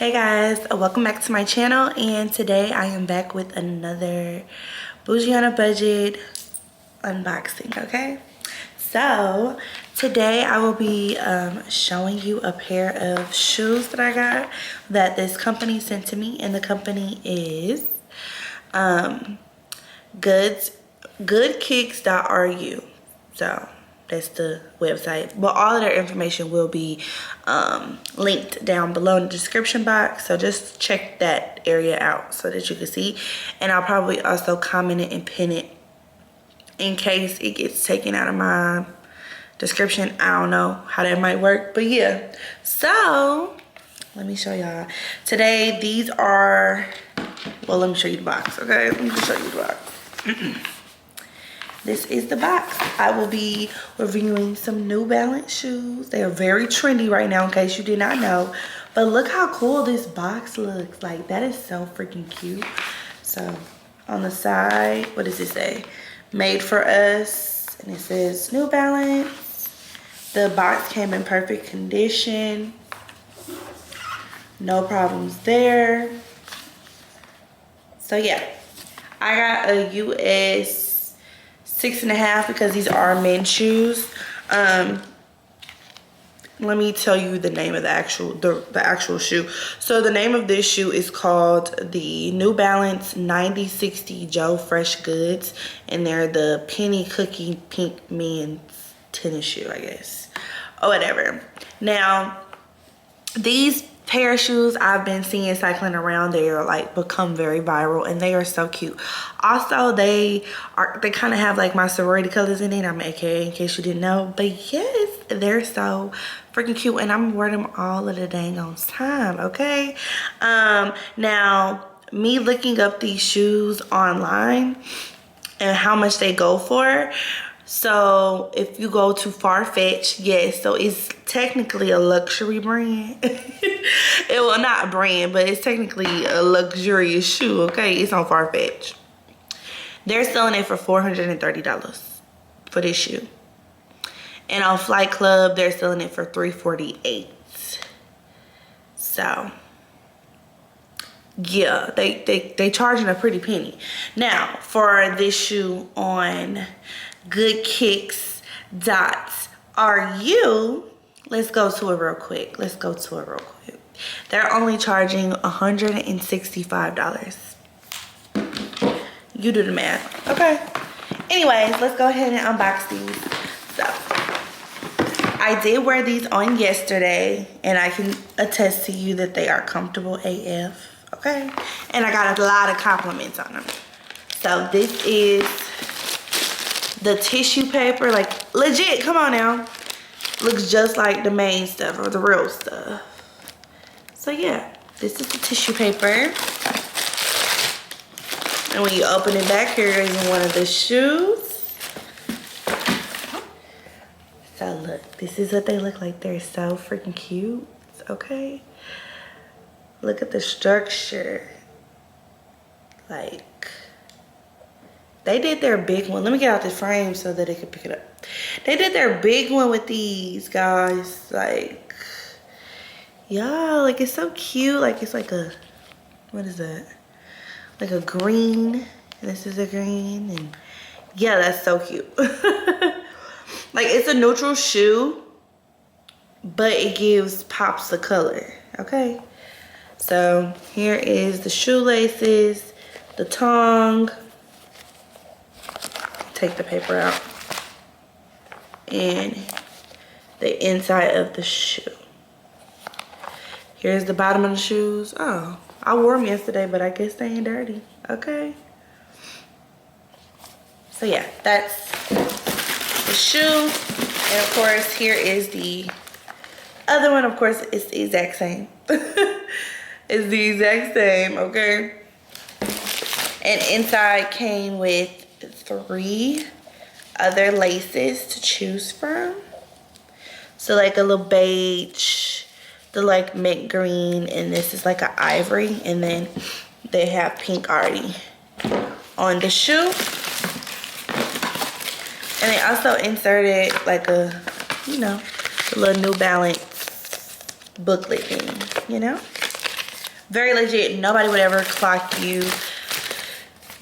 Hey guys, welcome back to my channel, and today I am back with another Boujee on a budget unboxing. Okay, so today I will be showing you a pair of shoes that I got that this company sent to me, and the company is goodkicks.ru. So that's the website, but all of their information will be linked down below in the description box, so just check that area out so that you can see, and I'll probably also comment it and pin it in case it gets taken out of my description. I don't know how that might work, but yeah. So let me show y'all today. These are, well, let me show you the box. Okay, let me just show you the box. This is the box. I will be reviewing some New Balance shoes. They are very trendy right now, in case you did not know. But look how cool this box looks. Like, that is so freaking cute. So on the side, what does it say? Made for us. And it says New Balance. The box came in perfect condition. No problems there. So yeah, I got a US 6.5 because these are men's shoes. Let me tell you the name of the actual shoe. So the name of this shoe is called the New Balance 9060 Joe Fresh Goods, and they're the penny cookie pink men's tennis shoe, I guess, or whatever. Now, these pair of shoes I've been seeing cycling around. They are like become very viral, and they are so cute. Also, they kind of have like my sorority colors in it. I'm AKA, in case you didn't know. But yes, they're so freaking cute, and I'm wearing them all of the dang on time. Okay. Now, me looking up these shoes online and how much they go for. So if you go to Farfetch, yes, so it's technically a luxury brand. It will not a brand, but it's technically a luxurious shoe, okay? It's on Farfetch. They're selling it for $430 for this shoe. And on Flight Club, they're selling it for $348. So yeah, they charging a pretty penny. Now, for this shoe on goodkicks.ru, let's go to it real quick. They're only charging $165. You do the math, okay? Anyways, let's go ahead and unbox these. So I did wear these on yesterday, and I can attest to you that they are comfortable AF, okay? And I got a lot of compliments on them. So this is the tissue paper, like legit, come on now. Looks just like the main stuff or the real stuff. So yeah, this is the tissue paper. And when you open it back, here is one of the shoes. So look, this is what they look like. They're so freaking cute, okay? Look at the structure. Like, they did their big one. Let me get out the frame so that they can pick it up. They did their big one with these, guys. Like, yeah, like it's so cute. Like, it's like a, what is that? Like a green. And this is a green. And yeah, that's so cute. Like, it's a neutral shoe, but it gives pops of color, okay? So here is the shoelaces, the tongue. Take the paper out, and the inside of the shoe. Here's the bottom of the shoes. Oh, I wore them yesterday, but I guess they ain't dirty. Okay. So yeah, that's the shoe. And of course, here is the other one. Of course, it's the exact same. It's the exact same, okay? And inside came with 3 other laces to choose from. So like a little beige, the like mint green, and this is like an ivory, and then they have pink already on the shoe. And they also inserted like a, you know, a little New Balance booklet thing, you know? Very legit. Nobody would ever clock you.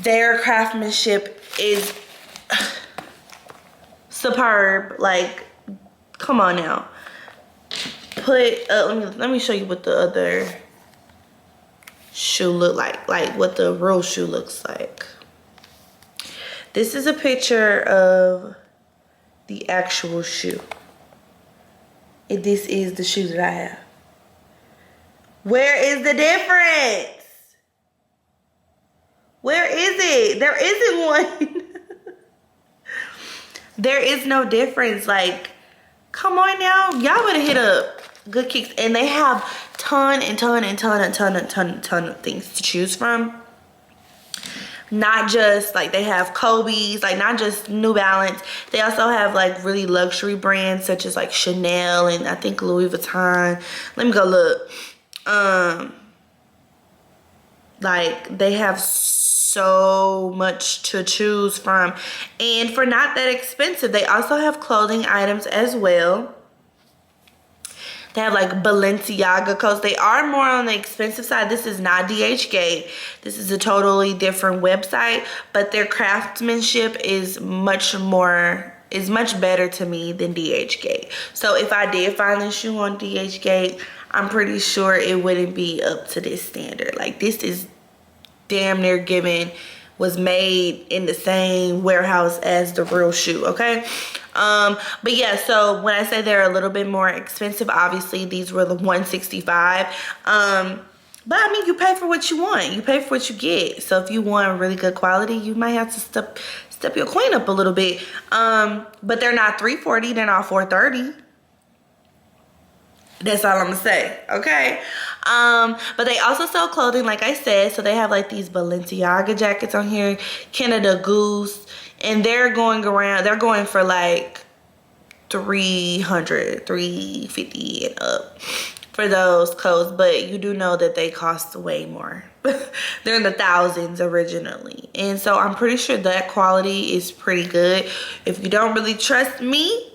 Their craftsmanship is superb. Like, come on now. Let me show you what the other shoe look like what the real shoe looks like. This is a picture of the actual shoe. And this is the shoe that I have. Where is the difference? Where is it? There isn't one. There is no difference. Like, come on now. Y'all better hit up Good Kicks. And they have ton of things to choose from. Not just like they have Kobe's, like not just New Balance. They also have like really luxury brands such as like Chanel and I think Louis Vuitton. Let me go look. Like they have so much to choose from, and for not that expensive. They also have clothing items as well. They have like Balenciaga coats. They are more on the expensive side. This is not DHgate. This is a totally different website, but their craftsmanship is much better to me than DHgate. So if I did find this shoe on DHgate, I'm pretty sure it wouldn't be up to this standard. Like this is damn near was made in the same warehouse as the real shoe, okay? But yeah, so when I say they're a little bit more expensive, obviously these were the 165. But I mean, you pay for what you want. You pay for what you get. So if you want really good quality, you might have to step your coin up a little bit. But they're not $340, they're not $430. That's all I'm gonna say, okay? But they also sell clothing, like I said. So they have like these Balenciaga jackets on here, Canada Goose, and they're going for like $300, $350 and up for those coats. But you do know that they cost way more. They're in the thousands originally, and so I'm pretty sure that quality is pretty good. If you don't really trust me,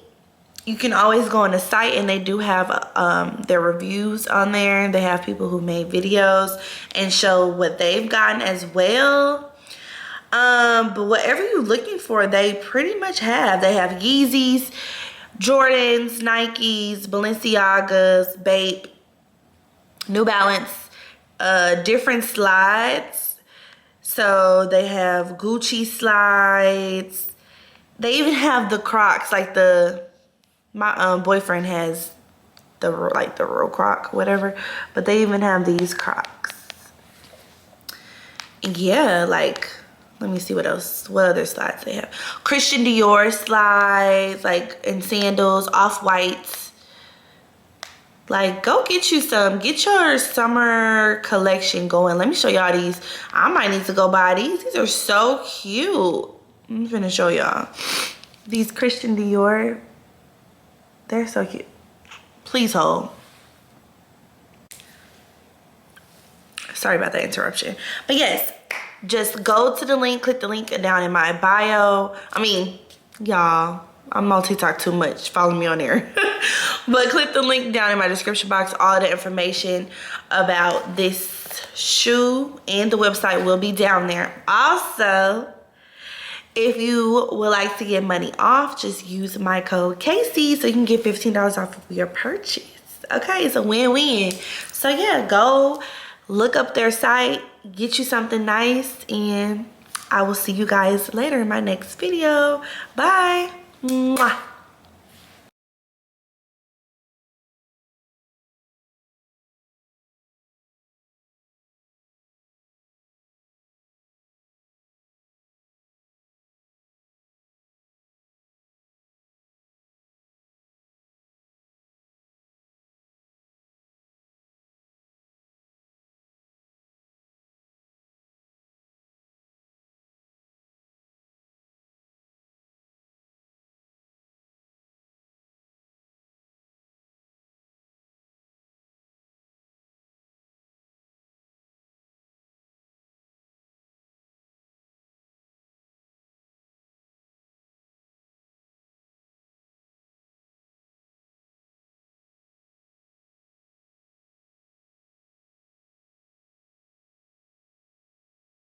you can always go on the site, and they do have their reviews on there. They have people who made videos and show what they've gotten as well. But whatever you're looking for, they pretty much have. They have Yeezys, Jordans, Nikes, Balenciagas, Bape, New Balance, different slides. So they have Gucci slides. They even have the Crocs, like my boyfriend has the real Croc, whatever, but they even have these Crocs. And yeah, like, let me see what other slides they have. Christian Dior slides, like, and sandals, Off-Whites. Like, go get you some. Get your summer collection going. Let me show y'all these. I might need to go buy these. These are so cute. I'm finna show y'all these Christian Dior. They're so cute. Please hold. Sorry about that interruption. But yes, just go to the link, click the link down in my bio. I mean, y'all, I multitask too much. Follow me on there. But click the link down in my description box. All the information about this shoe and the website will be down there. Also, if you would like to get money off, just use my code KC so you can get $15 off of your purchase. Okay, it's a win-win. So yeah, go look up their site, get you something nice, and I will see you guys later in my next video. Bye. Mwah.